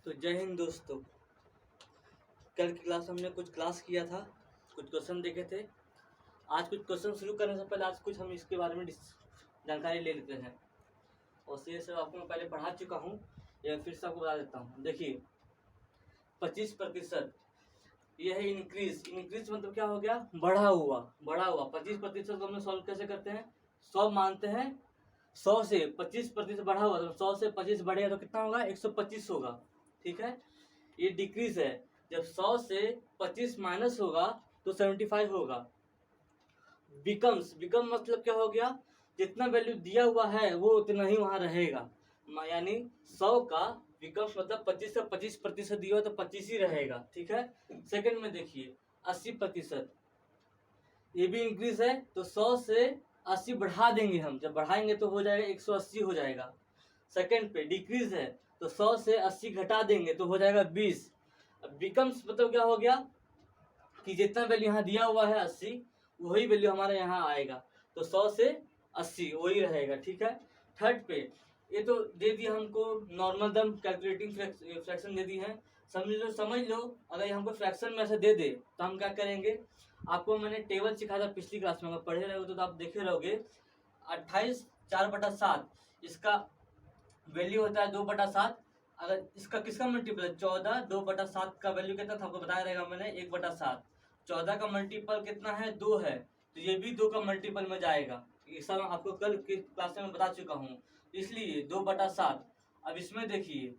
तो जय हिंद दोस्तों। कल की क्लास हमने कुछ क्लास किया था, कुछ क्वेश्चन देखे थे। आज कुछ क्वेश्चन शुरू करने से पहले आज कुछ हम इसके बारे में जानकारी ले लेते हैं। और ये सब आपको मैं पहले पढ़ा चुका हूँ, या फिर से आपको बता देता हूँ। देखिए 25%, यह है इंक्रीज। इंक्रीज मतलब क्या हो गया? बढ़ा हुआ। 25% को हम सॉल्व कैसे करते हैं? 100 मानते हैं, 100 से 25% बढ़ा हुआ, तो 100 से 25 बढ़ेगा तो कितना होगा? 125 होगा। ठीक है, ये डिक्रीज है। जब 100 से 25 माइनस होगा तो 75 होगा। बिकम्स मतलब क्या हो गया? जितना वैल्यू दिया हुआ है वो उतना ही वहां रहेगा। यानी 100 का बिकम्स मतलब 25 से 25% दिया हुआ तो 25 ही रहेगा। ठीक है। सेकंड में देखिए 80%, ये भी इंक्रीज है। तो 100 से 80 बढ़ा देंगे हम, जब बढ़ाएंगे तो हो जाएगा 180 हो जाएगा। सेकंड पे डिक्रीज है, तो 100 से 80 घटा देंगे तो हो जाएगा 20। बिकम्स मतलब क्या हो गया कि जितना वैल्यू यहाँ दिया हुआ है 80, वही वैल्यू हमारे यहाँ आएगा। तो 100 से 80 वही रहेगा। ठीक है। थर्ड पे ये तो दे दिया हमको नॉर्मल दम कैलकुलेटिंग फ्रैक्शन दे दी है। समझ लो अगर हमको फ्रैक्शन में ऐसे दे दे तो हम क्या करेंगे? आपको मैंने टेबल सिखाया था पिछली क्लास में, अगर पढ़े रहोगे तो आप देखे रहोगे। 28 4/7 इसका वैल्यू होता है 2/7। अगर इसका किसका मल्टीपल? 14 2/7 का वैल्यू कितना था आपको बताया रहेगा मैंने, 1/7। 14 का मल्टीपल कितना है? 2 है, तो ये भी 2 का मल्टीपल में जाएगा। ये सब आपको कल की क्लास में बता चुका हूँ, इसलिए 2/7। अब इसमें देखिए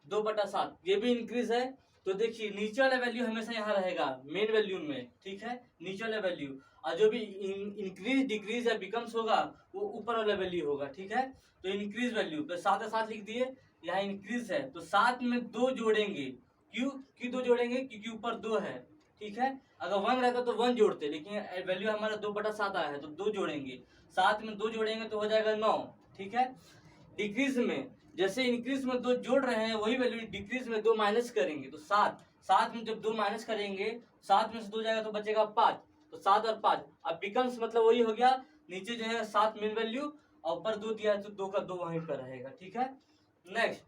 2/7 ये भी इंक्रीज है। तो देखिए नीचे वाला वैल्यू हमेशा यहाँ रहेगा मेन वैल्यू में। ठीक है, नीचे वाला वैल्यू, और जो भी इंक्रीज डिक्रीज या बिकम्स होगा वो ऊपर वाला वैल्यू होगा। ठीक है, तो इंक्रीज वैल्यू पे साथ साथ लिख दिए। यहाँ इंक्रीज है तो साथ में 2 जोड़ेंगे। क्यों 2 जोड़ेंगे? क्योंकि ऊपर 2 है। ठीक है, अगर 1 रहता तो 1 जोड़ते, लेकिन वैल्यू हमारा 2/7 आया है तो 2 जोड़ेंगे। साथ में 2 जोड़ेंगे तो हो जाएगा 9। ठीक है। डिक्रीज में जैसे इंक्रीज में 2 जोड़ रहे हैं, वही वैल्यू डिक्रीज में 2 माइनस करेंगे तो 7। साथ में जब 2 माइनस करेंगे, 7 में से 2 जाएगा तो बचेगा 5। तो 7 और 5। अब बिकम्स मतलब वही हो गया, नीचे जो है 7 मेन वैल्यू और ऊपर 2 दिया है तो 2 का 2 वहीं पर रहेगा। ठीक है। नेक्स्ट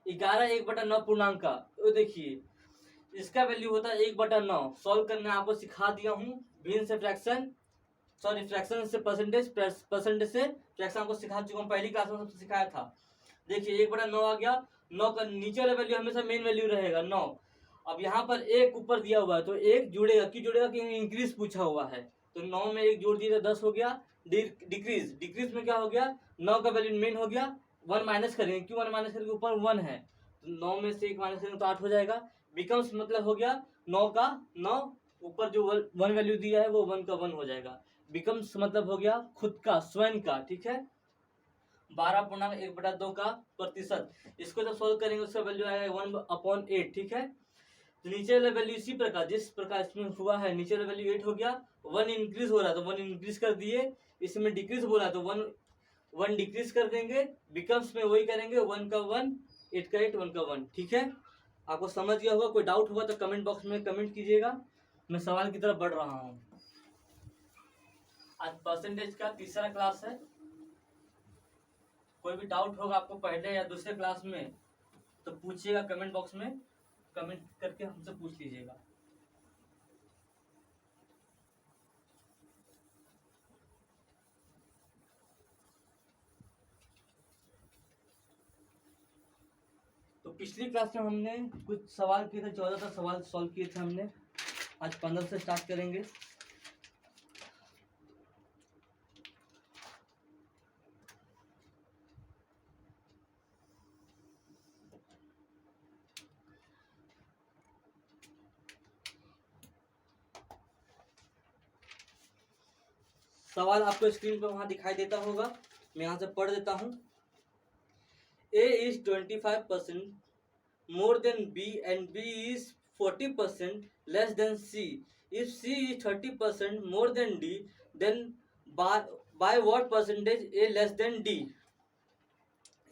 11 1/9 पूर्णांक का, तो देखिए इसका वैल्यू होता है 1/9। सॉल्व करना आपको सिखा दिया हूँ। भिन्न से फ्रैक्शन, सॉरी फ्रैक्शन से परसेंटेज, परसेंटेज से फ्रैक्शन को सिखा चुका हूँ, पहली क्लास में सबसे सिखाया था। देखिए 1/9 आ गया। 9 का नीचे वाला वैल्यू हमेशा मेन वैल्यू रहेगा 9। अब यहाँ पर 1 ऊपर दिया हुआ है तो 1 जुड़ेगा। क्यों जुड़ेगा? कि इंक्रीज पूछा हुआ है, तो 9 में 1 जोड़ दिए तो 10 हो गया। डिक्रीज में क्या हो गया? 9 का वैल्यू मेन हो गया, 1 माइनस करेंगे। क्यों 1 माइनस करेंगे? ऊपर 1 है, तो 9 में से 1 माइनस करेंगे तो 8 हो जाएगा। बिकम्स मतलब हो गया 9 का 9, ऊपर जो 1 वैल्यू दिया है वो 1 का 1 हो जाएगा। बिकम्स मतलब हो गया खुद का, स्वयं का। ठीक है। 12.1/2 का प्रतिशत, इसको जब सोल्व करेंगे उसका वैल्यू आएगा 1/8। ठीक है। तो नीचे वाला वैल्यू इसी प्रकार, जिस प्रकार इसमें हुआ है, नीचे वाला वैल्यू 8 हो गया। 1 इंक्रीज हो रहा है तो 1 इंक्रीज कर दिए। इसमें डिक्रीज बोला है तो 1 डिक्रीज कर देंगे। बिकम्स में वही करेंगे, 1 का 1, 8 का 8, 1 का 1। ठीक है, आपको समझ गया होगा। कोई डाउट हुआ तो कमेंट बॉक्स में कमेंट कीजिएगा। मैं सवाल की तरफ बढ़ रहा हूँ। आज परसेंटेज का तीसरा क्लास है। कोई भी डाउट होगा आपको पहले या दूसरे क्लास में तो पूछिएगा, कमेंट बॉक्स में कमेंट करके हमसे पूछ लीजिएगा। तो पिछली क्लास में हमने कुछ सवाल किए थे, 14 सवाल सॉल्व किए थे हमने। आज 15 से स्टार्ट करेंगे। सवाल आपको स्क्रीन पर वहां दिखाई देता होगा, मैं यहाँ से पढ़ देता हूँ। A is 25% more than B and B is 40% less than C. If C is 30% more than D, then by what percentage A less than D?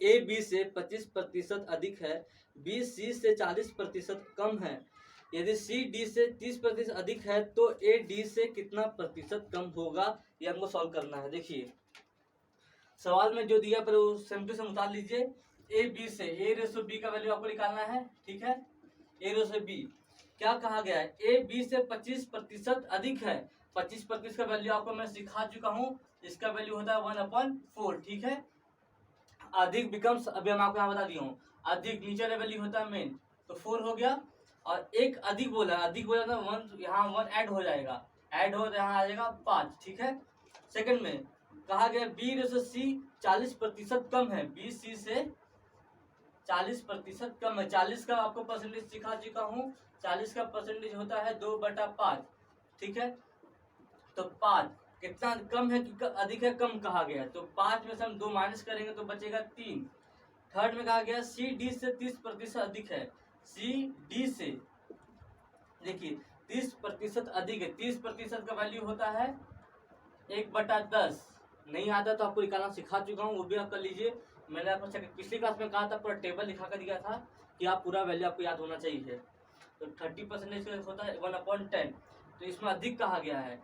A B से 25% अधिक है, B C से 40% कम है। यदि C D से 30% अधिक है तो A D से कितना प्रतिशत कम होगा? ये हमको सॉल्व करना है। देखिए सवाल में जो दिया पर सेम टू सेम उतार लीजिए। ए बी से ए रेशो बी का वैल्यू आपको निकालना है, ठीक है। ए रेशो बी क्या कहा गया है, ए बी से 25% अधिक है। 25% का वैल्यू आपको मैं सिखा चुका हूँ, इसका वैल्यू होता है 1/4, ठीक है। अधिक बिकम्स, अभी हम आपको यहाँ बता दिया हूँ, अधिक नीचे वैल्यू होता है मेन, तो 4 हो गया। और एक अधिक बोला तो 1, यहाँ 1 ऐड हो जाएगा, ऐड हो तो यहाँ आ जाएगा 5, ठीक है। सेकंड में कहा गया बी रेशो सी 40% कम है, बी सी से 40% कम है। 40 का आपको परसेंटेज सिखा चुका हूँ, 40 का परसेंटेज होता है 2/5, ठीक है। तो 5 कितना कम है कि अधिक है, कम कहा गया है, तो 5 में से हम 2 माइनस करेंगे तो बचेगा 3। थर्ड में कहा गया सी डी से 30% अधिक है, सी डी से देखिए 30% अधिक है। 30% का वैल्यू होता है 1/10। नहीं आता तो आपको निकालना सिखा चुका हूँ, वो भी आप कर लीजिए। मैंने आपको पिछली क्लास में कहा था, पूरा टेबल लिखा कर दिया था कि आप पूरा वैल्यू आपको याद होना चाहिए। तो 30% होता है 1/10, तो इसमें अधिक कहा गया है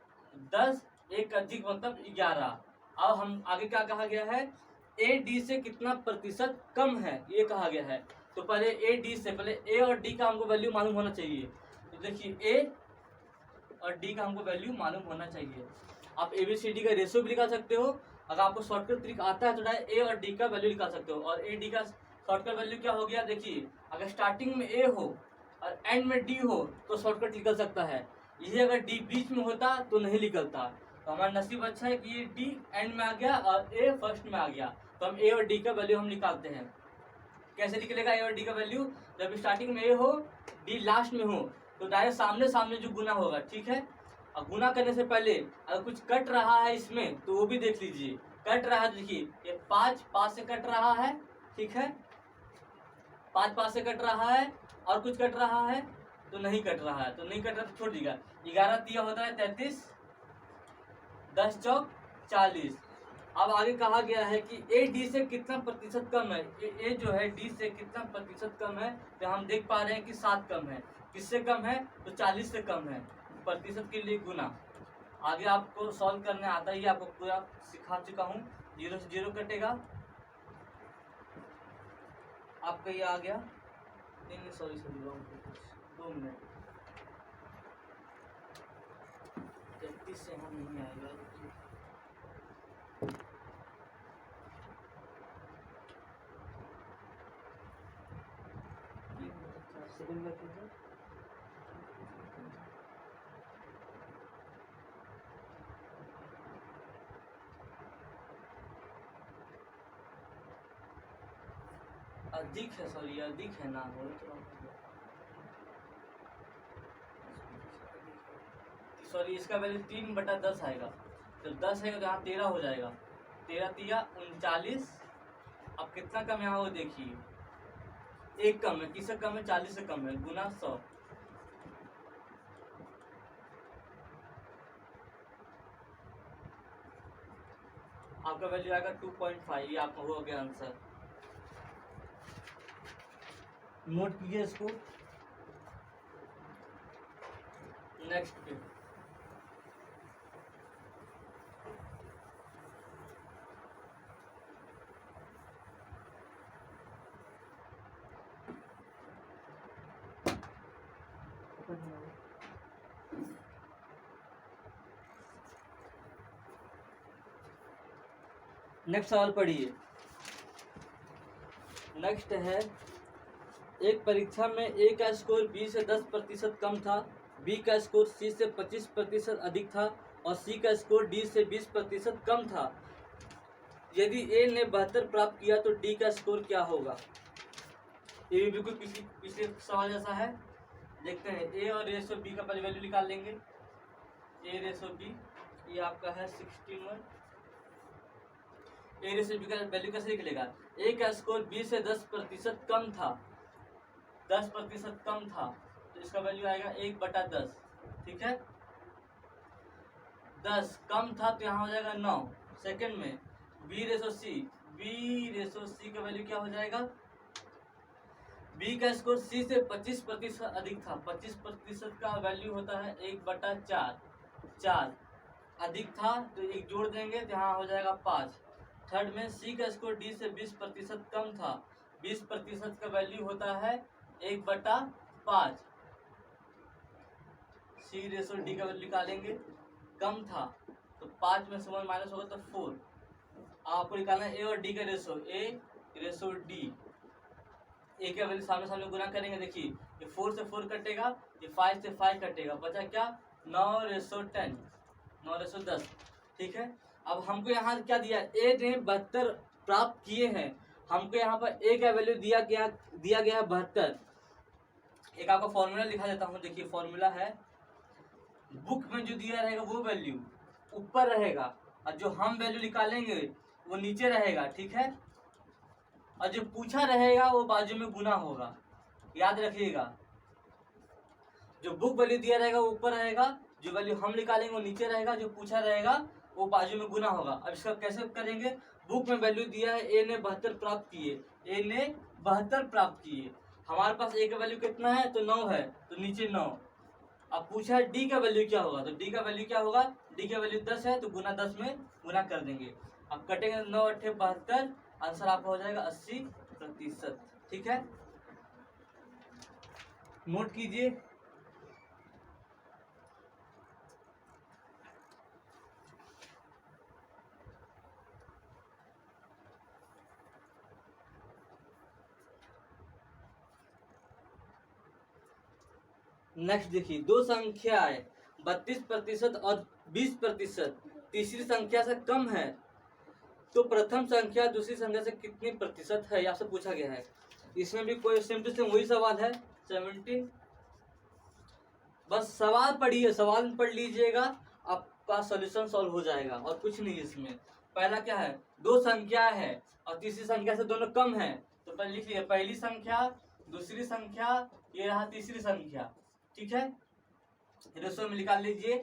10, एक अधिक मतलब 11। अब हम आगे क्या कहा गया है, ए डी से कितना प्रतिशत कम है, ये कहा गया है। तो पहले ए डी से, पहले ए और डी का हमको वैल्यू मालूम होना चाहिए। तो देखिए ए और डी का हमको वैल्यू मालूम होना चाहिए। आप ए बी सी डी का रेशियो भी निकाल सकते हो, अगर आपको शॉर्टकट ट्रिक आता है तो डायरेक्ट ए और डी का वैल्यू निकाल सकते हो। और ए डी का शॉर्टकट वैल्यू क्या हो गया, देखिए अगर स्टार्टिंग में ए हो और एंड में डी हो तो शॉर्टकट निकल सकता है, यही अगर डी बीच में होता तो नहीं निकलता। तो हमारा नसीब अच्छा है कि ये डी एंड में आ गया और ए फर्स्ट में आ गया, तो हम ए और डी का वैल्यू हम निकालते हैं। कैसे निकलेगा ए और डी का वैल्यू, जब स्टार्टिंग में ए हो डी लास्ट में हो तो डायरेक्ट सामने सामने जो गुना होगा, ठीक है। और गुना करने से पहले अगर कुछ कट रहा है इसमें तो वो भी देख लीजिए, कट रहा है, देखिए ये 5 से कट रहा है, ठीक है, 5 से कट रहा है, और कुछ कट रहा है तो नहीं कट रहा है, तो नहीं कट रहा तो छोड़ दीजिएगा। 11 तिया होता है 33, 10 चौक 40। अब आगे कहा गया है कि ए डी से कितना प्रतिशत कम है, ए जो है डी से कितना प्रतिशत कम है, तो हम देख पा रहे हैं कि 7 कम है। किससे कम है, तो 40 से कम है, प्रतिशत के लिए गुना। आगे आपको सॉल्व करने आता ही, आपको पूरा सिखा चुका हूँ। 0 से 0 कटेगा, आपका ये आ गया, नहीं सॉरी 2 मिनट, 33 से हम नहीं आएगा, सेकंड में अधिक है, सॉरी अधिक है ना, सॉरी इसका वैल्यू 3/10 आएगा, तो 10 है तो यहाँ 13 हो जाएगा, 13 तिया 39। अब कितना कम यहाँ वो देखिए, 1 कम है, किससे कम है, 40 से कम है, गुना 100। आपका वैल्यू आएगा 2.5, ये आपका हो गया आंसर। नोट कीजिए इसको। नेक्स्ट पे नेक्स्ट सवाल पढ़िए। नेक्स्ट है, एक परीक्षा में ए का स्कोर बी से 10% कम था, बी का स्कोर सी से 25% अधिक था और सी का स्कोर डी से 20% कम था। यदि ए ने 72 प्राप्त किया तो डी का स्कोर क्या होगा। ये भी बिल्कुल पिछले सवाल जैसा है। देखते हैं, ए और रेशो बी का पहले वैल्यू निकाल लेंगे। ए रेशो बी ये आपका है 61। ए रेशो बी का वैल्यू कैसे निकलेगा, ए का स्कोर बी से 10% कम था, 10% कम था, तो इसका वैल्यू आएगा 1/10, ठीक है। 10 कम था तो यहाँ हो जाएगा 9। सेकंड में बी रेशो सी, बी रेशो सी का वैल्यू क्या हो जाएगा, बी का स्कोर सी से 25% अधिक था, 25% का वैल्यू होता है 1/4, 4 अधिक था तो 1 जोड़ देंगे तो यहाँ हो जाएगा 5। थर्ड में सी का स्कोर डी से 20% कम था, 20% का वैल्यू होता है 1/5। C/D का वैल्यू निकालेंगे, कम था तो 5 में से 1 माइनस होगा तो 4। आपको निकालना है A और D का रेशो, A/D। ए का वैल्यू सामने सामने गुना करेंगे, देखिए ये 4 से 4 कटेगा, ये 5 से 5 कटेगा, बचा क्या 9/10, 9/10। ठीक है, अब हमको यहाँ क्या दिया, ए ने 72 प्राप्त किए हैं, हमको यहाँ पर ए का वैल्यू दिया गया है 72। एक आपको फॉर्मूला लिखा देता हूँ, देखिए फॉर्मूला है, बुक में जो दिया रहेगा वो वैल्यू ऊपर रहेगा और जो हम वैल्यू निकालेंगे वो नीचे रहेगा। ठीक है, और जो पूछा रहेगा वो बाजू में गुना होगा, याद रखिएगा। जो बुक वैल्यू दिया रहेगा वो ऊपर रहेगा, जो वैल्यू हम निकालेंगे वो नीचे रहेगा, जो पूछा रहेगा वो बाजू में गुना होगा। अब इसका कैसे करेंगे, बुक में वैल्यू दिया है ए ने 72 प्राप्त किए, ए ने 72 प्राप्त किए, हमारे पास ए का वैल्यू कितना है तो 9 है, तो नीचे 9। अब पूछा है डी का वैल्यू क्या होगा, तो डी का वैल्यू क्या होगा, डी का वैल्यू 10 है तो गुना 10 में गुना कर देंगे। अब कटेंगे 9 8 72, आंसर आपका हो जाएगा 80%। ठीक है, नोट कीजिए। नेक्स्ट देखिए, दो संख्याएं 32% और 20% तीसरी संख्या से कम है तो प्रथम संख्या दूसरी संख्या से कितनी प्रतिशत है, आपसे पूछा गया है। इसमें भी कोई सेम टू सेम वही सवाल है 70। बस सवाल पढ़िए, सवाल पढ़ लीजिएगा, आपका सॉल्यूशन सॉल्व हो जाएगा और कुछ नहीं। इसमें पहला क्या है, दो संख्या है और तीसरी संख्या से दोनों कम है, तो पहले लिख लिया, पहली संख्या दूसरी संख्या, ये रहा तीसरी संख्या। ठीक है, रेशो में निकाल लीजिए,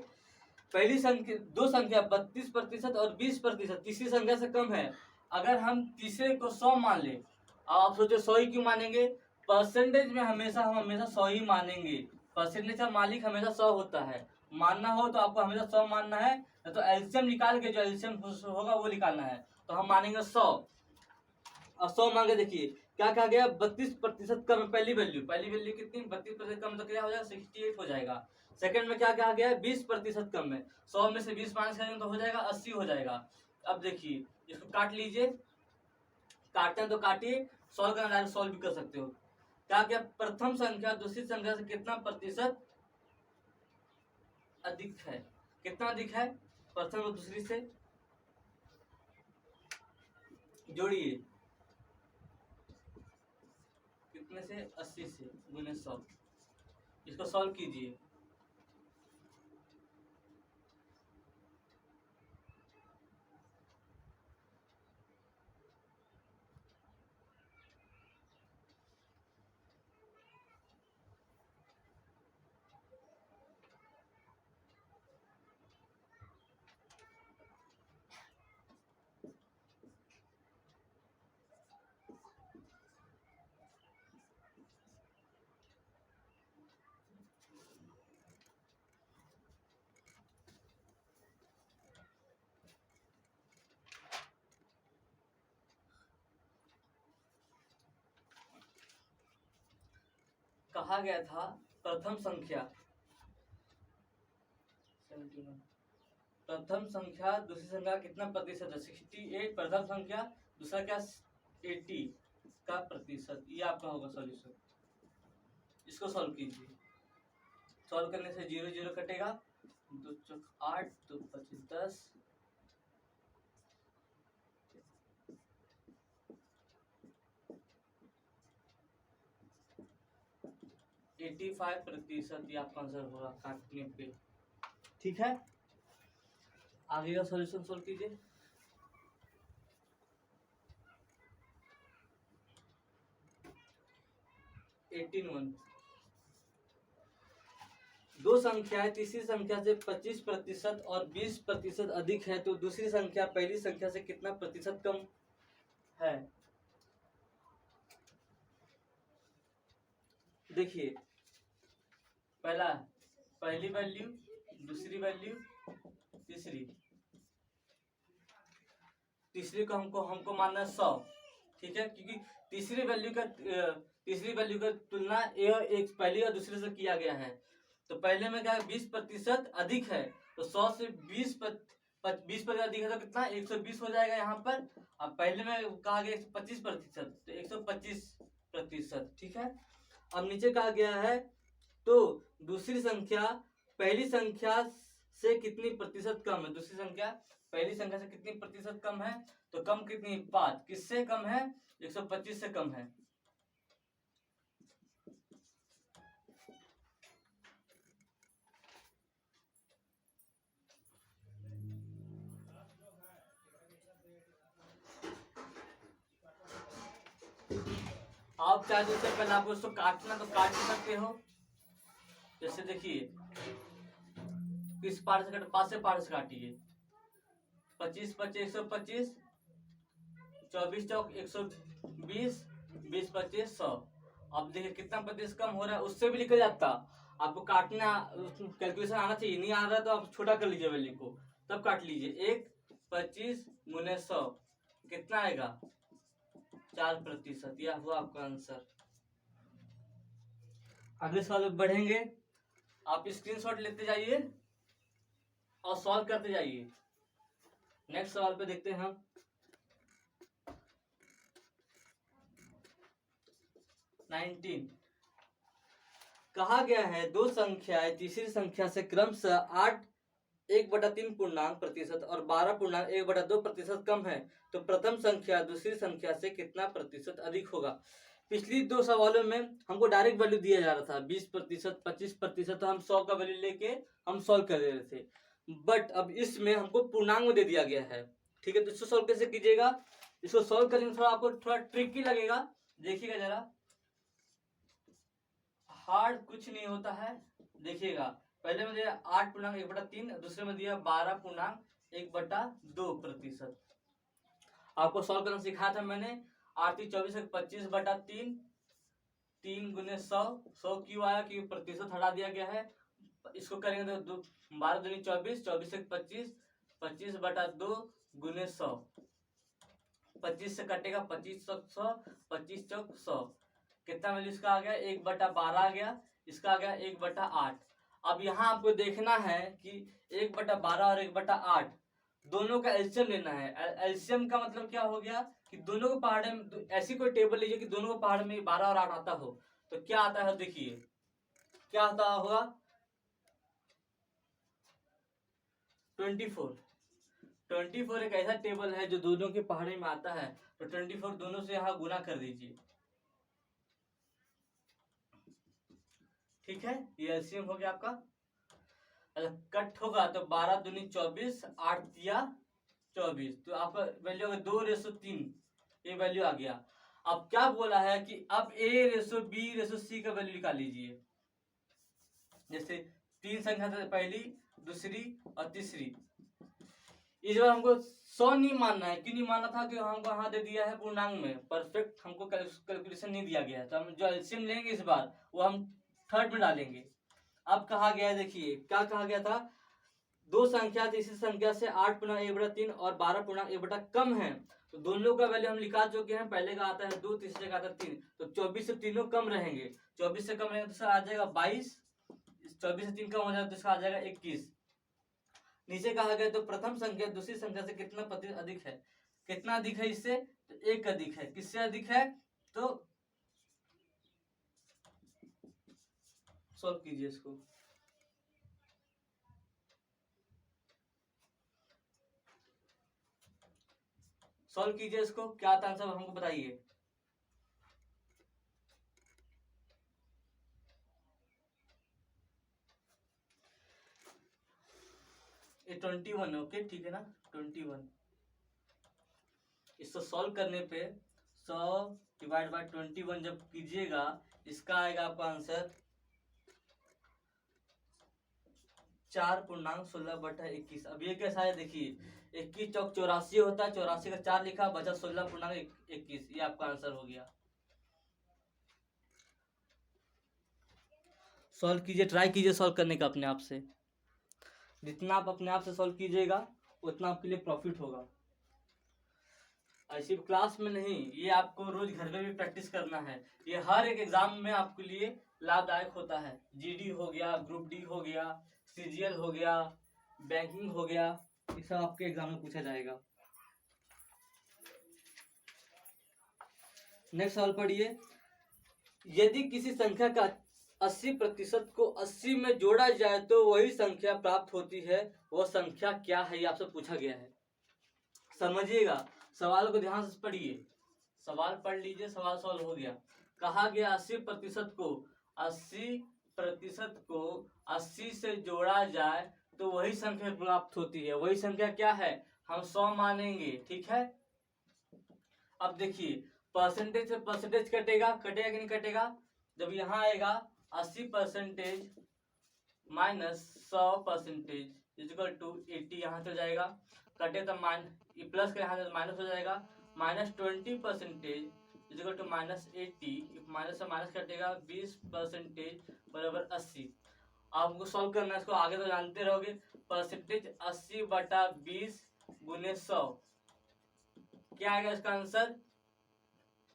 पहली संख्या दो संख्या 32% और 20% तीसरी संख्या से कम है। अगर हम तीसरे को 100 मान ले, अब आप सोचो 100 ही क्यों मानेंगे, परसेंटेज में हमेशा हम 100 ही मानेंगे, परसेंटेज का मालिक हमेशा 100 होता है। मानना हो तो आपको हमेशा 100 मानना है, तो एलसीएम निकाल के जो एलसीएम होगा वो निकालना है, तो हम मानेंगे 100। और 100 मांगे, देखिए क्या कहा गया, 32% कम। पहली वैल्यू कितनी, 32% कम, तो क्या हो जाएगा 68 हो जाएगा। सेकंड में क्या कहा गया, 20% कम है, 100 में से 20 माइनस करेंगे तो हो जाएगा 80 हो जाएगा। अब देखिए इसको काट लीजिए, काटते हैं तो काटिए, सॉल्व करना डायरेक्ट सॉल्व भी कर सकते हो। क्या क्या, प्रथम संख्या दूसरी संख्या से कितना प्रतिशत अधिक है, कितना अधिक है, प्रथम और दूसरी से जोड़िए, कितने से, 80 से, गुने 100। इसको सॉल्व कीजिए। कहा गया था प्रथम संख्या, प्रथम संख्या दूसरी संख्या कितना प्रतिशत है, 68 प्रथम संख्या, दूसरा क्या 80 का प्रतिशत, ये आपका होगा सॉल्यूशन। इसको सॉल्व कीजिए, सॉल्व करने से 0 0 कटेगा, 2 चौक 8, 2 25 10, 85% ये आपका आंसर होगा काटने पे। ठीक है, आगे का सॉल्यूशन सॉल्व कीजिए। दो संख्याएं तीसरी संख्या से 25% और 20% अधिक है तो दूसरी संख्या पहली संख्या से कितना प्रतिशत कम है। देखिए पहला, पहली वैल्यू, दूसरी वैल्यू, तीसरी, तीसरी को हमको मानना है 100। ठीक है, क्योंकि तीसरी वैल्यू का तुलना एक पहली और दूसरे से किया गया है। तो पहले में क्या है, 20% अधिक है, तो 100 से 20% अधिक है तो कितना 120 हो जाएगा यहाँ पर। अब पहले में कहा गया 125%, तो 125%, ठीक है। अब नीचे कहा गया है तो दूसरी संख्या पहली संख्या से कितनी प्रतिशत कम है। दूसरी संख्या पहली संख्या से कितनी प्रतिशत कम है, तो कम कितनी, 5। किससे कम है, 125 से कम है। आप चाहे तो पहले आपको उसको काटना तो काट भी सकते हो। जैसे देखिए इस पार्ट से पास से पार्ट से काटिए, 25 25 125, 24 चौक 120, 20 25 100। अब देखिए कितना प्रतिशत कम हो रहा है, उससे भी निकल जाता। आपको काटना कैलकुलेशन आना चाहिए, नहीं आ रहा तो आप छोटा कर लीजिए वैल्यू को, तब काट लीजिए। 125 गुने 100 कितना आएगा, 4%। यह हुआ आपका आंसर। अगले सवाल में बढ़ेंगे, आप स्क्रीनशॉट लेते जाइए और सॉल्व करते जाइए। नेक्स्ट सवाल पे देखते हैं हम। कहा गया है दो संख्याएं तीसरी संख्या से क्रमशः 8 1/3 प्रतिशत और 12.1/2% कम है, तो प्रथम संख्या दूसरी संख्या से कितना प्रतिशत अधिक होगा। पिछली दो सवालों में हमको डायरेक्ट वैल्यू दिया जा रहा था 20%, 25%, तो हम 100 का वैल्यू लेके हम सॉल्व कर दे रहे थे। बट अब इसमें हमको पूर्णांक में दे दिया गया है, ठीक है। तो इसको सॉल्व कैसे कीजिएगा, इसको सॉल्व करेंगे थोड़ा आपको थोड़ा ट्रिकी लगेगा, देखिएगा जरा। हार्ड कुछ नहीं होता है, देखिएगा। पहले में दिया 8.1/3, दूसरे में दिया 12.1/2%। आपको सॉल्व करना सिखाया था मैंने। 8 3 24 25/3, 3 गुने 100। 100 क्यों आया, क्योंकि प्रतिशत हटा दिया गया है। इसको करेंगे तो 12 दूनी 24, 24 25, 25/2 गुने 100। 25 से कटेगा 25 चौक 100, 25 चौक 100। कितना वैल्यू इसका आ गया, 1/12 आ गया, इसका आ गया 1/8। अब यहाँ आपको देखना है कि 1/12 और 1/8 दोनों का एलसीएम लेना है। एलसीएम का मतलब क्या हो गया कि दोनों को पहाड़ में ऐसी कोई टेबल लीजिए कि दोनों को पहाड़ में 12 और 8 आता हो, तो क्या आता है देखिए, क्या आता होगा 24। 24 एक ऐसा टेबल है जो दोनों के पहाड़े में आता है, तो 24 दोनों से यहाँ गुना कर दीजिए, ठीक है। ये एलसीएम हो गया आपका। कट होगा तो 12 दूनी 24, 8 दिया 24, तो आपका वैल्यू होगा 2:3। ये वैल्यू आ गया। अब क्या बोला है कि अब A:B:C का वैल्यू निकाल लीजिए। जैसे 3 संख्या था, पहली दूसरी और तीसरी। इस बार हमको 100 नहीं मानना है। क्यों नहीं मानना था, कि हमको यहाँ दे दिया है पूर्णांक में, परफेक्ट हमको कैलकुलेशन नहीं दिया गया है। तो हम जो एलसीएम लेंगे इस बार वो हम थर्ड में डालेंगे। अब कहा गया है, देखिए क्या कहा गया था, दो संख्या तीसरी संख्या से 8.1/3 और 12.1 कम है, तो दोनों का वैल्यू हम निकाल चुके हैं। पहले का आता है 2, तीसरे का आता है 3, तो 24 से तीनों कम रहेंगे। 24 से कम रहेंगे तो आ जाएगा 22, 24 से 3 कम हो जाएगा तो इसका आ जाएगा 21। नीचे कहा गया तो प्रथम संख्या दूसरी संख्या से कितना प्रतिशत अधिक है। कितना अधिक है इससे, तो 1 अधिक है। किससे अधिक है, तो सॉल्व कीजिए इसको। सॉल्व कीजिए इसको, क्या आता है आंसर हमको बताइए। ये 21, ओके ठीक है ना, 21। इसको सॉल्व करने पे 100 डिवाइड बाय 21 जब कीजिएगा, इसका आएगा आपका आंसर 4.16/21। अब ये कैसा है देखिए, 21 चौक 84 होता है, 84 का 4 लिखा, बचा 16.21। ये आपका आंसर हो गया। सॉल्व कीजिए, ट्राई कीजिए सॉल्व करने का अपने आप से। जितना आप अपने आप से सॉल्व कीजिएगा उतना आपके लिए प्रॉफिट होगा। ऐसी क्लास में नहीं, ये आपको रोज घर में भी प्रैक्टिस करना है। ये हर एक एग्जाम में आपके लिए लाभदायक होता है। जीडी हो गया, ग्रुप डी हो गया, सीजीएल हो गया, बैंकिंग हो गया, ये सब आपके एग्जाम में पूछा जाएगा। नेक्स्ट सवाल पढ़िए। यदि किसी संख्या का 80% को 80 में जोड़ा जाए तो वही संख्या प्राप्त होती है, वह संख्या क्या है, ये आपसे पूछा गया है। समझिएगा, सवाल को ध्यान से पढ़िए। सवाल पढ़ लीजिए, सवाल सॉल्व हो गया। कहा गया 80% को 80 से जोड़ा जाए तो वही संख्या प्राप्त होती है। वही संख्या क्या है, हम 100 मानेंगे, ठीक है। अब देखिए, परसेंटेज से परसेंटेज कटेगा कि नहीं कटेगा। जब यहाँ आएगा 80% माइनस 100% इक्वल टू 80, यहाँ चल जाएगा, कटे तो प्लस के यहाँ से माइनस हो जाएगा, -20% इक्वल टू -80, माइनस से माइनस कटेगा, 20% बराबर 80। आपको सॉल्व करना है इसको, आगे तो जानते रहोगे। परसेंटेज 80/20 गुने 100, क्या आएगा इसका आंसर,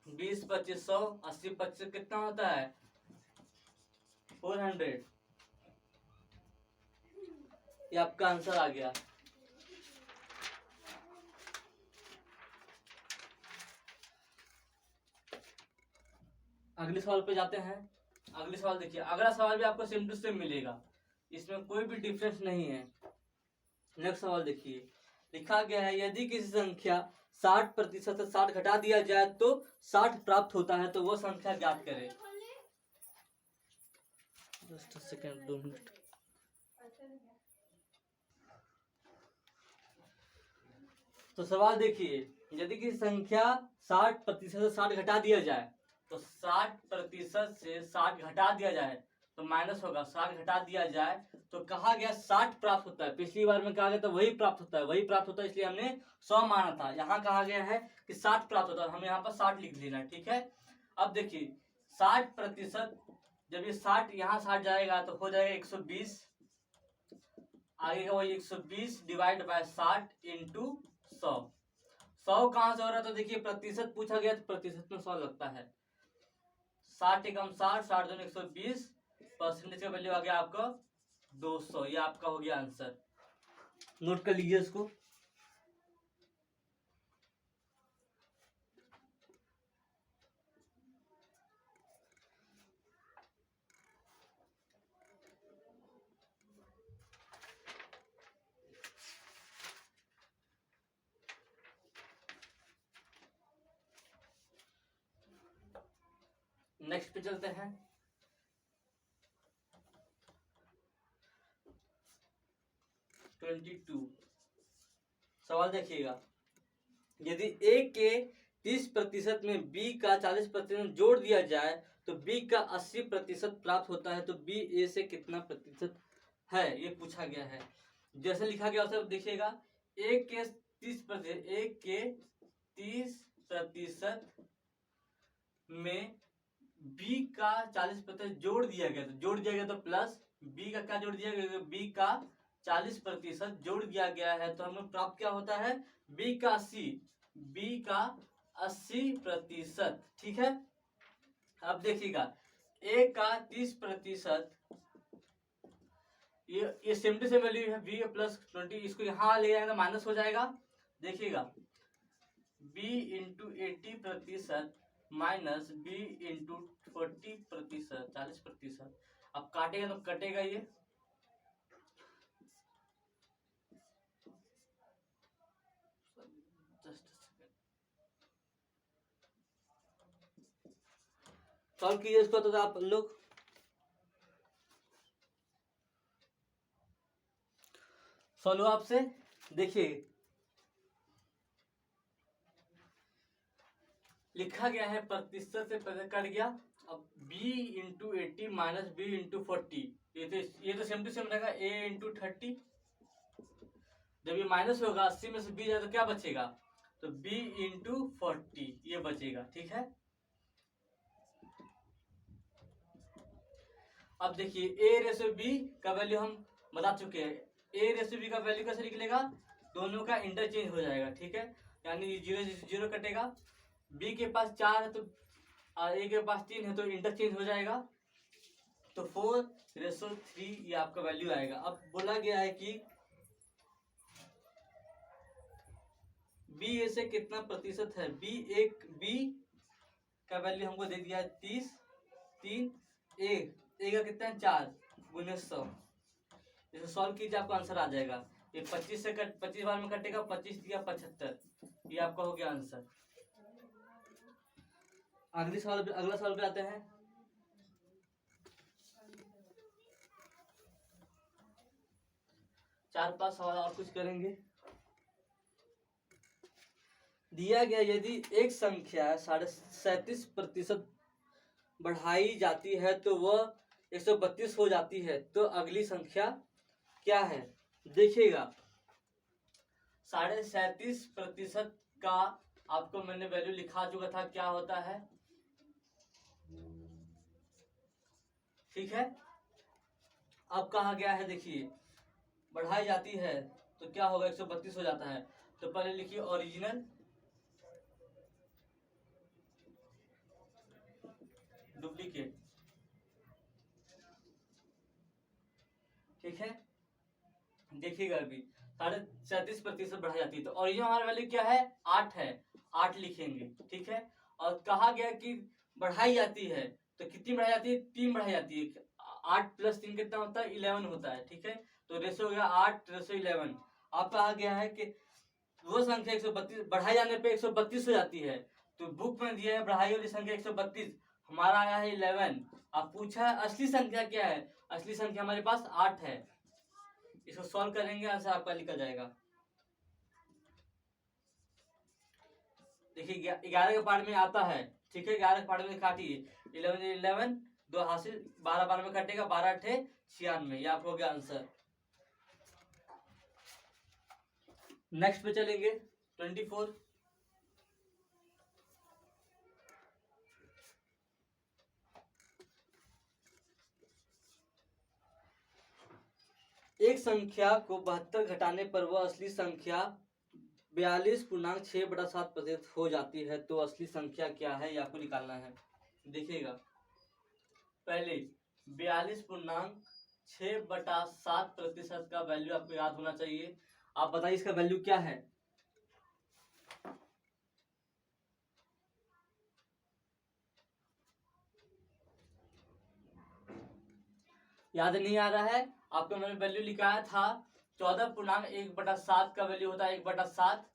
20 25 100, 80 25 कितना होता है, 400। ये आपका आंसर आ गया। अगले सवाल पे जाते हैं। अगले सवाल देखिए, अगला सवाल भी आपको सेम टू सेम मिलेगा, इसमें कोई भी डिफरेंस नहीं है। नेक्स्ट सवाल देखिए, लिखा गया है यदि किसी संख्या 60% से 60 घटा दिया जाए तो 60 प्राप्त होता है, तो वो संख्या ज्ञात करें। Just second, 2 minute. तो सवाल देखिए, यदि किसी संख्या 60% से 60 घटा दिया जाए, तो 60% से 60 घटा दिया जाए तो माइनस होगा, 60 घटा दिया जाए तो कहा गया 60 प्राप्त होता है। पिछली बार में कहा गया तो वही प्राप्त होता है, वही प्राप्त होता है, इसलिए हमने 100 माना था। यहाँ कहा गया है कि 60 प्राप्त होता है, हमें यहाँ पर 60 लिख देना, ठीक है। अब देखिए 60%, जब ये 60 यहाँ 60 जाएगा तो हो जाएगा 120, आगे का वही 120 डिवाइड बाय 60 इंटू 100। 100 कहाँ से हो रहा है, तो देखिए प्रतिशत पूछा गया तो प्रतिशत में 100 लगता है। 60 एकम 60, 60 दूनी 120, परसेंटेज का वैल्यू आ गया आपका 200। ये आपका हो गया आंसर, नोट कर लीजिए इसको। नेक्स्ट पे चलते हैं। सवाल देखिएगा, यदि ए के 30% में बी का 40% जोड़ दिया जाए तो बी का 80% प्राप्त होता है, तो बी ए से कितना प्रतिशत है, ये पूछा गया है। जैसे लिखा गया वैसे देखिएगा, ए के 30% में बी का 40% जोड़ दिया गया, तो जोड़ दिया गया तो प्लस, बी का क्या जोड़ दिया गया, बी का 40% जोड़ दिया गया है, तो हमें प्राप्त क्या होता है, बी का 80%, ठीक है। अब देखिएगा, ए का 30%, ये सेम टू सेम वैल्यू है, बी प्लस 20, इसको यहाँ ले जाएगा माइनस हो जाएगा। देखिएगा b into 80% minus b into 40%, 40%। अब काटेगा तो कटेगा ये, सॉल्व कीजिए इसको तो आप लोग। सॉल्व आपसे देखिए, लिखा गया है प्रतिशत से प्रतिशत कट गया। अब b into 80 minus b into 40, ये तो सेम टू सेम रहेगा, a इंटू 30। जब ये माइनस होगा 80 में से b जाए तो क्या बचेगा, तो b इंटू 40 ये बचेगा, ठीक है। अब देखिए a रेशो b का वैल्यू हम बता चुके हैं। a रेशो b का वैल्यू कैसे निकलेगा, दोनों का इंटरचेंज हो जाएगा, ठीक है। यानी 0 0 कटेगा। बी के पास 4 है तो ए के पास 3 है तो इंटरचेंज हो जाएगा, तो 4:3 ये आपका वैल्यू आएगा। अब बोला गया है कि बी ए से कितना प्रतिशत है। बी का वैल्यू हमको दे दिया है 30, 3, ए का कितना है 4 गुने 100। इसे सॉल्व कीजिए आपका आंसर आ जाएगा। ये 25 बार में कटेगा, 25 दिया 75, ये आपका हो गया आंसर। अगला सवाल पे आते हैं। चार पांच सवाल और कुछ करेंगे। दिया गया यदि एक संख्या 37% बढ़ाई जाती है तो वह 132 हो जाती है, तो अगली संख्या क्या है। देखिएगा 37.5% का आपको मैंने वैल्यू लिखा चुका था, क्या होता है, ठीक है। अब कहा गया है, देखिए बढ़ाई जाती है तो क्या होगा, 132 हो जाता है। तो पहले लिखिए ओरिजिनल डुप्लीकेट, ठीक है। देखिएगा अभी 37.5% बढ़ाई जाती है तो ओरिजिनल हमारा वैल्यू क्या है 8 है, 8 लिखेंगे, ठीक है। और कहा गया कि बढ़ाई जाती है तो कितनी बढ़ाई जाती है, 3 बढ़ाई जाती है। 8 + 3 कितना होता है 11 होता है, ठीक है। तो रेशो हो गया 8:11। अब कहा गया है कि वो संख्या 132 बढ़ाई जाने पे 132 हो जाती है, तो बुक में दिया है बढ़ाई वाली संख्या 132, हमारा आया है 11। अब पूछा है असली संख्या क्या है, असली संख्या हमारे पास 8 है। इसको सॉल्व करेंगे, आंसर आपका निकल जाएगा। देखिए 11 के पार्ट में आता है, ठीक है। 11 के पार्ट में काटिए, 11 2 हासिल, 12 बार में कटेगा, 12 8 96, ये आपको हो गया आंसर। नेक्स्ट पे चलेंगे 24। एक संख्या को 72 घटाने पर वह असली संख्या 42.6/7% हो जाती है, तो असली संख्या क्या है, ये आपको निकालना है। देखिएगा पहले 42.6/7% का वैल्यू आपको याद होना चाहिए। आप बताइए इसका वैल्यू क्या है। याद नहीं आ रहा है आपको, मैंने वैल्यू लिखाया था 14.1/7 का वैल्यू होता है 1/7।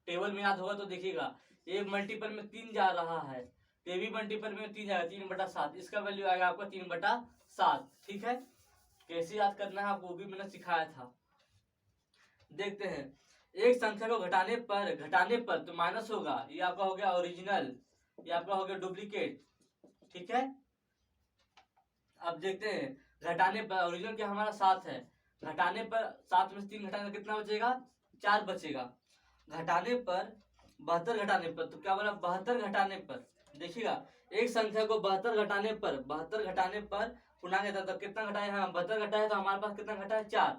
टेबल में याद होगा तो देखिएगा, एक मल्टीपल में 3 जा रहा है, ये भी मल्टीपल में 3 जाएगा, 3/7, इसका वैल्यू आएगा आपका 3/7, ठीक है। कैसे याद करना है आपको वो भी मैंने सिखाया था। देखते हैं, एक संख्या को घटाने पर तो माइनस होगा, ये आपका हो गया ओरिजिनल, ये आपका हो गया डुप्लीकेट, ठीक है। अब देखते हैं घटाने पर, ओरिजिनल क्या हमारा 7 है, घटाने पर 7 में से 3 घटाने कितना बचेगा 4 बचेगा। घटाने पर 72 घटाने पर, तो क्या बोला 72 घटाने पर, देखिएगा एक संख्या को 72 घटाने पर पूर्णांक देता तो कितना घटाए हैं, 72 घटाए तो हमारे पास कितना घटा है 4।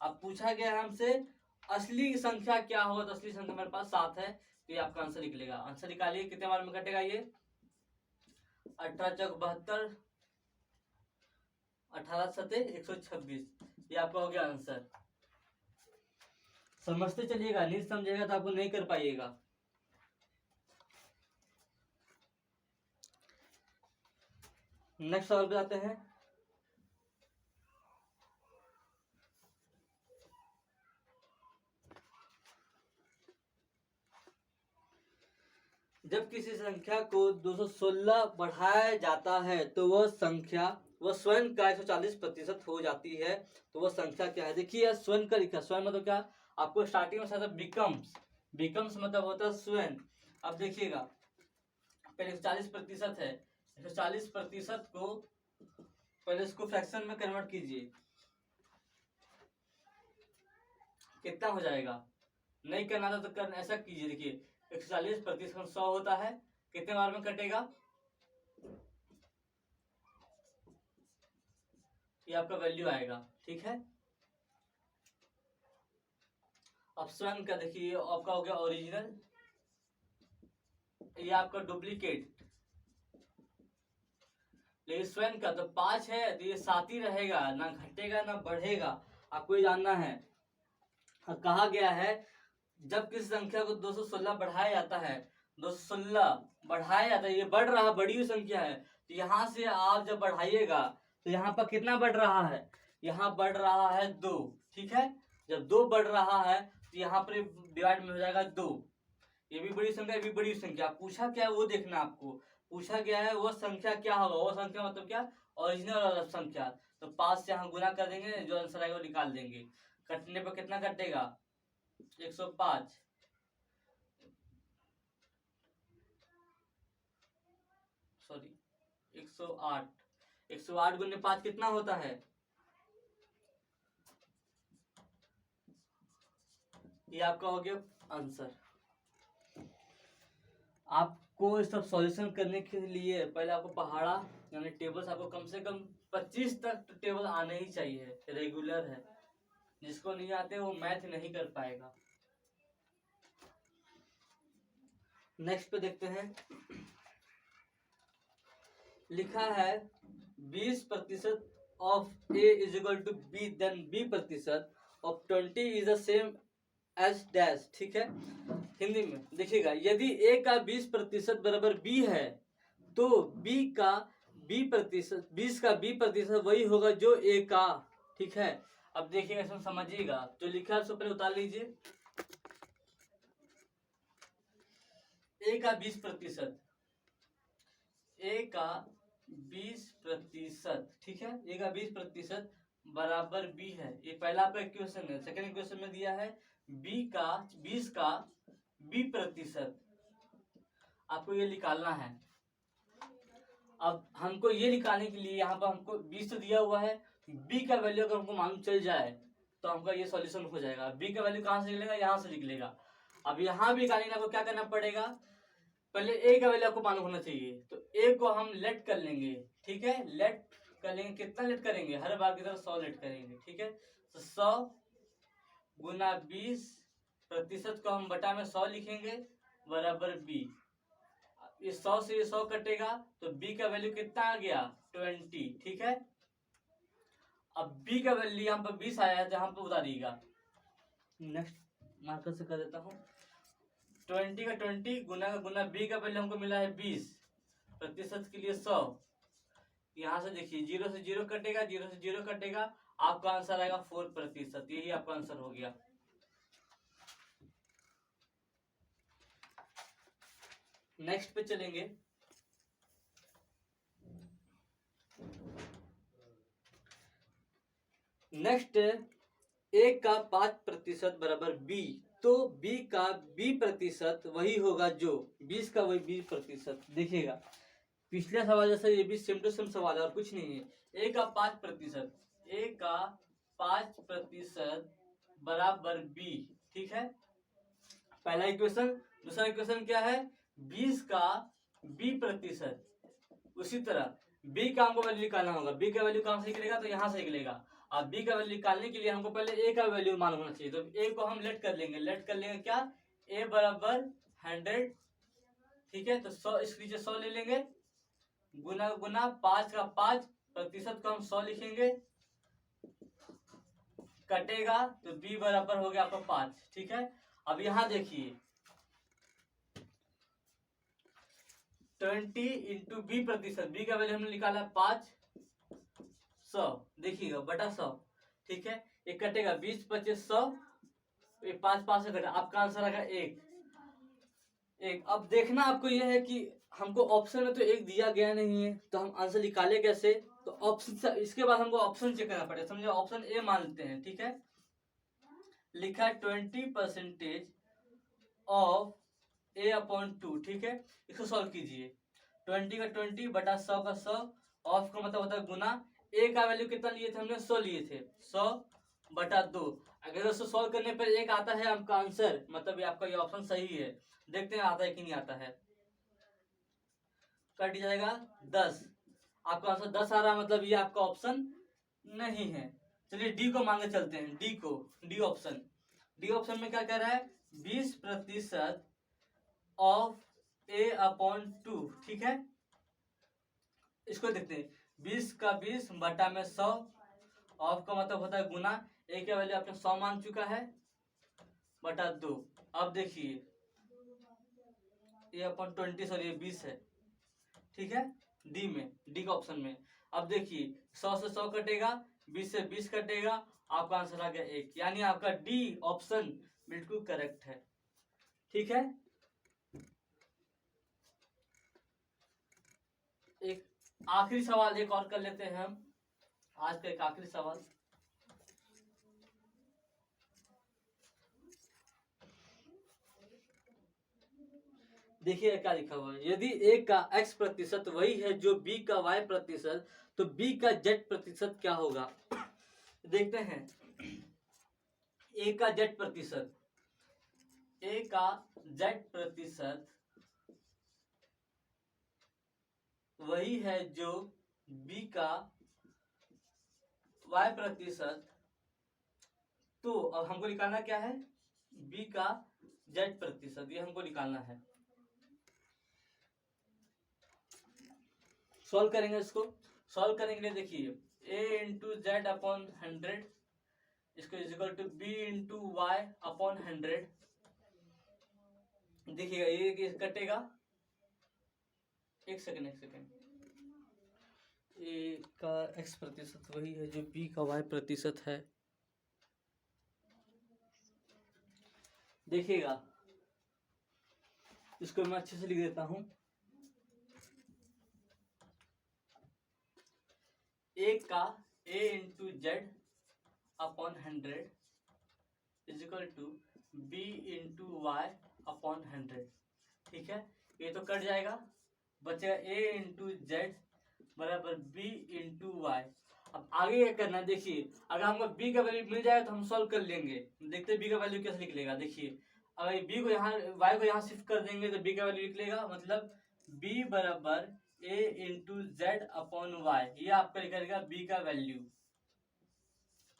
अब पूछा गया है हमसे असली संख्या क्या होगा, तो असली संख्या मेरे पास 7 है, तो ये आपका आंसर निकलेगा। आंसर निकालिए कितने बार में कटेगा ये, 18 चौक 72, 18 सते 126, ये आपका हो गया आंसर। समझते चलिएगा, नहीं समझेगा तो आपको नहीं कर पाइएगा। नेक्स्ट सवाल पे आते हैं। जब किसी संख्या को 216 बढ़ाया जाता है तो वह स्वयं का 140% हो जाती है, तो वह संख्या क्या है। देखिए स्वयं का लिखा, स्वयं मतलब क्या, आपको स्टार्टिंग में बिकम्स मतलब होता है स्वयं। अब देखिएगा पहले 140% है, 140% को पहले इसको फ्रैक्शन में कन्वर्ट कीजिए, कितना हो जाएगा। नहीं करना था तो करना ऐसा कीजिए, देखिए 140% 100 होता है, कितने बार में कटेगा, ये आपका वैल्यू आएगा, ठीक है। अब स्वयं का देखिए आपका हो गया ओरिजिनल, ये आपका डुप्लीकेट, लेकिन स्वयं का तो 5 है तो ये 7 ही रहेगा, ना घटेगा ना बढ़ेगा। आपको ये जानना है। कहा गया है जब किसी संख्या को 216 बढ़ाया जाता है, 216 बढ़ाया जाता है, ये बढ़ रहा बड़ी हुई संख्या है, तो यहाँ से आप जब बढ़ाइएगा तो यहाँ पर कितना बढ़ रहा है, यहाँ बढ़ रहा है 2। ठीक है, जब 2 बढ़ रहा है तो यहाँ पर डिवाइड में हो जाएगा 2। ये भी बड़ी संख्या, ये भी बड़ी संख्या। पूछा क्या है वो देखना आपको। पूछा गया है वो संख्या क्या होगा, वो संख्या मतलब क्या, ओरिजिनल संख्या। तो 5 से यहाँ गुना कर देंगे, जो आंसर आएगा वो निकाल देंगे। कटने पर कितना कटेगा, 105। सॉरी 108। 108 गुने 5 कितना होता है, ये आपका हो गया आंसर। आपको सब सॉल्यूशन करने के लिए पहले आपको पहाड़ा यानी टेबल्स आपको कम से कम 25 तक टेबल आने ही चाहिए, रेगुलर है। जिसको नहीं आते वो मैथ नहीं कर पाएगा। नेक्स्ट पे देखते हैं, लिखा है 20% of A is equal to B, then b% of 20 is the same as dash. ठीक है, हिंदी में देखिएगा, यदि a का 20% बराबर b है तो b का b%, 20 का b% वही होगा जो a का। ठीक है, अब देखिएगा इसमें समझिएगा, जो लिखा है उसको पहले उतार लीजिए। a का 20%, a का 20%, ठीक है, a का 20% बराबर b है। ये पहला आपका इक्वेशन है। सेकंड इक्वेशन में दिया है b का 20 का b%, आपको ये निकालना है। अब हमको ये निकालने के लिए यहाँ पर हमको 20 तो दिया हुआ है, b का वैल्यू अगर हमको मालूम चल जाए तो हमका ये सॉल्यूशन हो जाएगा। b का वैल्यू कहाँ से निकलेगा, यहाँ से निकलेगा। अब यहाँ भी निकालने के लिए आपको क्या करना पड़ेगा, पहले a का वैल्यू आपको मालूम होना चाहिए, तो a को हम लेट कर लेंगे। ठीक है, लेट कर लेंगे, कितना लेट करेंगे, हर बार की तरह 100 लेट करेंगे। ठीक है, तो 100 गुना 20% को हम बटा में 100 लिखेंगे बराबर b। इस 100 से ये 100 कटेगा तो b का वैल्यू कितना आ गया, 20। ठीक है, अब b का वैल्यू यहाँ पर 20 आया है तो यहाँ पर उतारिएगा। नेक्स्ट मार्कर से कर देता हूँ, 20 का 20 गुना का गुना, b का वैल्यू हमको मिला है 20%, के लिए 100। यहाँ से देखिए 0 से 0 कटेगा, 0 से 0 कटेगा, आपका आंसर आएगा 4%। यही आपका आंसर हो गया। नेक्स्ट पे चलेंगे, नेक्स्ट a का 5% बराबर b, तो b का b% वही होगा जो 20 का वही 20%। देखिएगा पिछले सवाल जैसा ये भी सेम टू सेम सवाल है और कुछ नहीं है। a का 5%, a का 5% बराबर b। ठीक है, पहला इक्वेशन। दूसरा इक्वेशन क्या है, 20 का b%। उसी तरह b का हमको वैल्यू निकालना होगा। b का वैल्यू कहाँ से निकलेगा, तो यहाँ से निकलेगा। अब b का वैल्यू निकालने के लिए हमको पहले a का वैल्यू मालूम होना चाहिए, तो a को हम लेट कर लेंगे। लेट कर लेंगे क्या, a बराबर 100। ठीक है, तो 100 इसके नीचे 100 ले लेंगे, गुना गुना 5 का 5% को हम 100 लिखेंगे, कटेगा तो b बराबर हो गया आपका 5। ठीक है, अब यहाँ देखिए 20 इंटू b%, b का वैल्यू हमने निकाला 500, देखिएगा बटा 100। ठीक है, ये कटेगा 20 25 100, ये 5 5 से कटा, आपका आंसर आएगा 1। अब देखना आपको यह है कि हमको ऑप्शन में तो 1 दिया गया नहीं है, तो हम आंसर निकाले कैसे, तो ऑप्शन इसके बाद हमको ऑप्शन चेक करना पड़ेगा। समझे, ऑप्शन ए मानते हैं। ठीक है, लिखा है 20% ऑफ a/2। ठीक है, इसको सॉल्व कीजिए। 20 का 20 बटा 100 का 100, ऑफ का मतलब होता है गुना। a का वैल्यू कितना लिए थे हमने, 100 लिए थे, 100 बटा 2। अगर उसको सॉल्व करने पर 1 आता है आपका आंसर, मतलब ये आपका ये ऑप्शन सही है। देखते हैं आता है कि नहीं आता है। कट जाएगा 10, आपका आंसर 10 आ रहा है, मतलब ये आपका ऑप्शन नहीं है। चलिए डी को मांगे चलते हैं, डी को, डी ऑप्शन। डी ऑप्शन में क्या कह रहा है, 20% ऑफ a/2, ठीक है। इसको देखते हैं, 20 का 20 बटा में 100, ऑफ का मतलब होता है गुना, a का वैल्यू आपने 100 मान चुका है बटा 2। अब देखिए a/20, सॉरी ये 20 है, ठीक है, डी का ऑप्शन में। अब देखिए 100 से 100 कटेगा, 20 से 20 कटेगा, आपका आंसर आ गया 1, यानी आपका डी ऑप्शन बिल्कुल करेक्ट है, ठीक है। एक आखिरी सवाल एक और कर लेते हैं हम, आज का एक आखिरी सवाल। देखिए क्या लिखा हुआ है, यदि a का x प्रतिशत वही है जो b का y प्रतिशत, तो b का z प्रतिशत क्या होगा। देखते हैं, a का z प्रतिशत, a का z प्रतिशत वही है जो b का y प्रतिशत, तो अब हमको निकालना क्या है, b का z प्रतिशत, ये हमको निकालना है। सॉल्व करेंगे, इसको सॉल्व करेंगे, देखिए a इंटू जेड अपॉन 100, इसको is equal to b into Y upon 100। देखिएगा ये कटेगा, एक सेकेंड, a का x प्रतिशत वही है जो b का y प्रतिशत है। देखिएगा इसको मैं अच्छे से लिख देता हूं, a का a into Z upon 100 is equal to b into Y upon 100, ठीक है। ये तो कट जाएगा, बचेगा a इंटू जेड बराबर b इंटू वाई। अब आगे क्या करना है, देखिए अगर हमको b का वैल्यू मिल जाए तो हम सॉल्व कर लेंगे। देखते हैं b का वैल्यू कैसे निकलेगा। देखिए अगर b को यहाँ y को यहाँ शिफ्ट कर देंगे तो b का वैल्यू निकलेगा, मतलब b बराबर a into Z upon Y, ये आपका निकलेगा b का वैल्यू,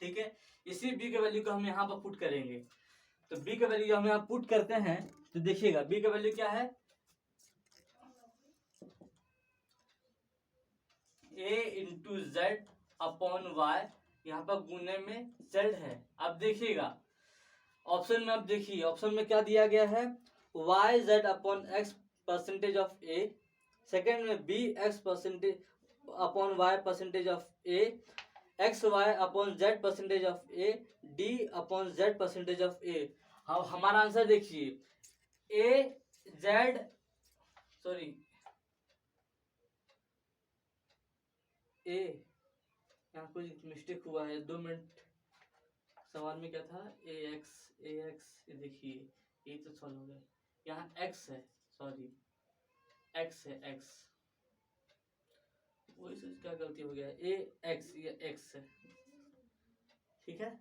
ठीक है। इसी b का वैल्यू को हम यहाँ पर पुट करेंगे, तो b का वैल्यू हम यहाँ पुट करते हैं तो देखिएगा b का वैल्यू क्या है, a into Z upon Y, यहाँ पर गुने में जेड है। अब देखिएगा ऑप्शन में, अब देखिए ऑप्शन में क्या दिया गया है, Y Z upon X percentage of A, second में B X percentage upon Y percentage of A, X Y upon Z percentage of A, D upon Z percentage of A. हमारा आंसर देखिए ए Z, sorry ए, यहाँ कुछ mistake हुआ है, 2 minute, सवाल में क्या था, ए एक्स, ये देखिए ये तो सॉल्व हो गया, यहाँ एक्स है, सॉरी एक्स है, एक्स, वही से क्या गलती हो गया, ए एक्स, ये एक्स है, ठीक है।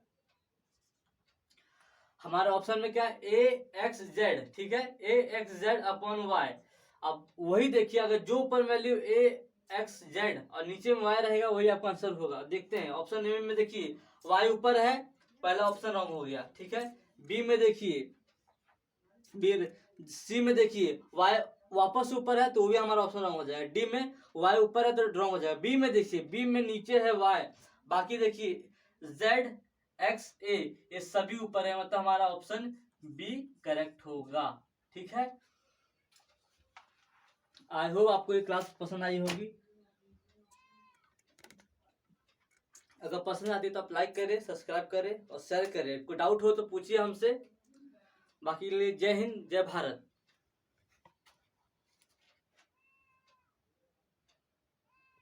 हमारे ऑप्शन में क्या है, ए एक्स जेड, ठीक है, ए एक्स जेड अपॉन वाई। अब वही देखिए, अगर जो ऊपर वैल्यू ए एक्स जेड और नीचे में वाई रहेगा वही आपका आंसर होगा। देखते हैं ऑप्शन ए में, देखिए वाई ऊपर है, पहला ऑप्शन रॉन्ग हो गया, ठीक है। बी में देखिए, सी में देखिए वाई वापस ऊपर है तो वो भी हमारा ऑप्शन रॉन्ग हो जाएगा। डी में वाई ऊपर है तो रॉन्ग हो जाएगा। बी में देखिए, बी में नीचे है वाई, बाकी देखिए जेड एक्स ए ये सभी ऊपर है, मतलब हमारा ऑप्शन बी करेक्ट होगा, ठीक है। आई होप आपको ये क्लास पसंद आई होगी। अगर पसंद आती है तो आप लाइक करें, सब्सक्राइब करें और शेयर करें। कोई डाउट हो तो पूछिए हमसे। बाकी के लिए जय हिंद, जय भारत।